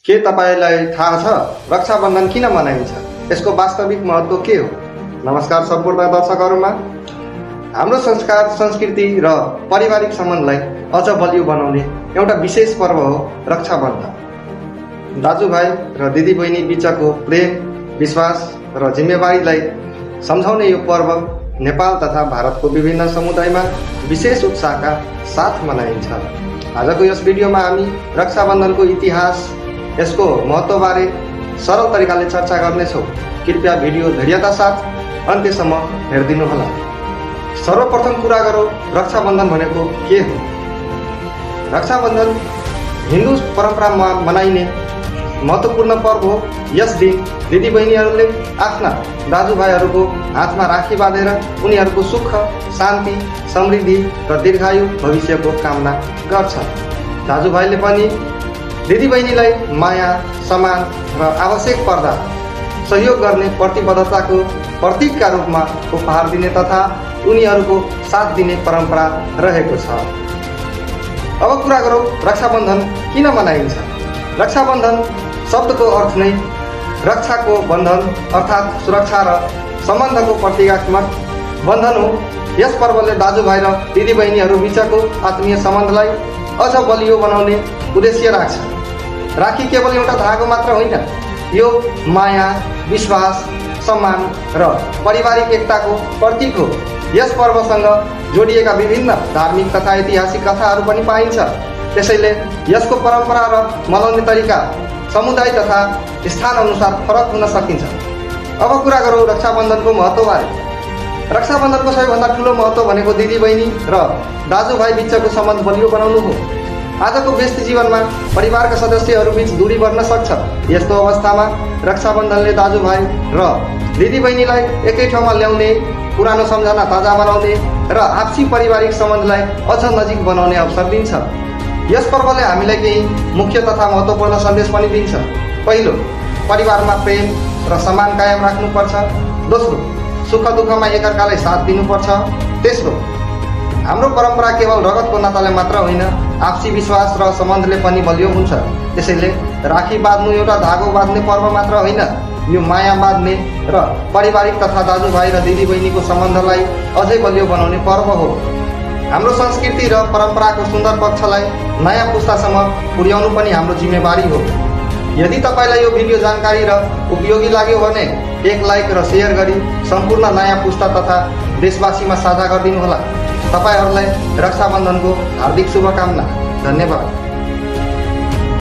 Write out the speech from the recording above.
के तपाईलाई थाहा छ रक्षाबन्धन किन मनाइन्छ? यसको वास्तविक महत्त्व के हो? नमस्कार सम्पूर्ण दर्शकहरूमा। हाम्रो संस्कार, संस्कृति र पारिवारिक सम्बन्धलाई अझ बलियो बनाउने एउटा विशेष पर्व हो रक्षाबन्धन। दाजुभाइ र दिदीबहिनी बीचको प्रेम, विश्वास र जिम्मेवारीलाई सम्झाउने यो पर्व नेपाल तथा भारतको विभिन्न समुदायमा विशेष उत्साहका साथ मनाइन्छ। आजको यस भिडियोमा हामी रक्षाबन्धनको इतिहास, यसको महत्त्वबारे सरल तरिकाले चर्चा गर्नेछौँ। कृपया भिडियो धैर्यता साथ अन्त्यसम्म हेरिदिनुहोला। सर्वप्रथम कुरा गरौँ, रक्षाबन्धन भनेको के हो? रक्षाबन्धन हिन्दू परम्परामा मनाइने महत्त्वपूर्ण पर्व हो। यस दिन दिदीबहिनीहरूले आफ्ना दाजुभाइहरूको हातमा राखी बाँधेर उनीहरूको सुख, शान्ति, समृद्धि र दीर्घायु भविष्यको कामना गर्छ। दाजुभाइले पनि दिदीबहिनीलाई माया, सम्मान र आवश्यक पर्दा सहयोग गर्ने प्रतिबद्धताको प्रतीकका रूपमा उपहार दिने तथा उनीहरूको साथ दिने परम्परा रहेको छ। अब कुरा गरौँ, रक्षाबन्धन किन मनाइन्छ? रक्षाबन्धन शब्दको अर्थ नै रक्षाको बन्धन अर्थात् सुरक्षा र सम्बन्धको प्रतीकात्मक बन्धन हो। यस पर्वले दाजुभाइ र दिदीबहिनीहरू बीचको आत्मीय सम्बन्धलाई अझ बलियो बनाउने उद्देश्य राख्छ। राखी केवल एउटा धागो मात्र होइन, यो माया, विश्वास, सम्मान र पारिवारिक एकताको प्रतीक हो। यस पर्वसँग जोडिएका विभिन्न धार्मिक तथा ऐतिहासिक कथाहरू पनि पाइन्छ। त्यसैले यसको परम्परा र मनाउने तरिका समुदाय तथा स्थान अनुसार फरक हुन सकिन्छ। अब कुरा गरौँ रक्षाबन्धनको महत्त्वबारे। रक्षाबन्धनको सबैभन्दा ठुलो महत्त्व भनेको दिदीबहिनी र दाजुभाइ बीचको सम्बन्ध बलियो बनाउनु हो। आजको व्यस्त जीवनमा परिवारका सदस्यहरूबीच दूरी बढ्न सक्छ। यस्तो अवस्थामा रक्षाबन्धनले दाजुभाइ र दिदीबहिनीलाई एकै ठाउँमा ल्याउने, पुरानो सम्झना ताजा बनाउने र आपसी पारिवारिक सम्बन्धलाई अझ नजिक बनाउने अवसर दिन्छ। यस पर्वले हामीलाई केही मुख्य तथा महत्त्वपूर्ण सन्देश पनि दिन्छ। पहिलो, परिवारमा प्रेम र सम्मान कायम राख्नुपर्छ। दोस्रो, सुख दुःखमा एकअर्कालाई साथ दिनुपर्छ। तेस्रो, हाम्रो परम्परा केवल रगतको नाताले मात्र होइन, आपसी विश्वास र सम्बन्धले पनि बलियो हुन्छ। त्यसैले राखी बाँध्नु एउटा धागो बाँध्ने पर्व मात्र होइन, यो माया बाँध्ने र पारिवारिक तथा दाजुभाइ र दिदीबहिनीको सम्बन्धलाई अझै बलियो बनाउने पर्व हो। हाम्रो संस्कृति र परम्पराको सुन्दर पक्षलाई नयाँ पुस्तासम्म पुर्याउनु पनि हाम्रो जिम्मेवारी हो। यदि तपाईँलाई यो भिडियो जानकारी र उपयोगी लाग्यो भने एक लाइक र सेयर गरी सम्पूर्ण नयाँ पुस्ता तथा देशवासीमा साझा गरिदिनुहोला। तपाईँहरूलाई रक्षाबन्धनको हार्दिक शुभकामना। धन्यवाद।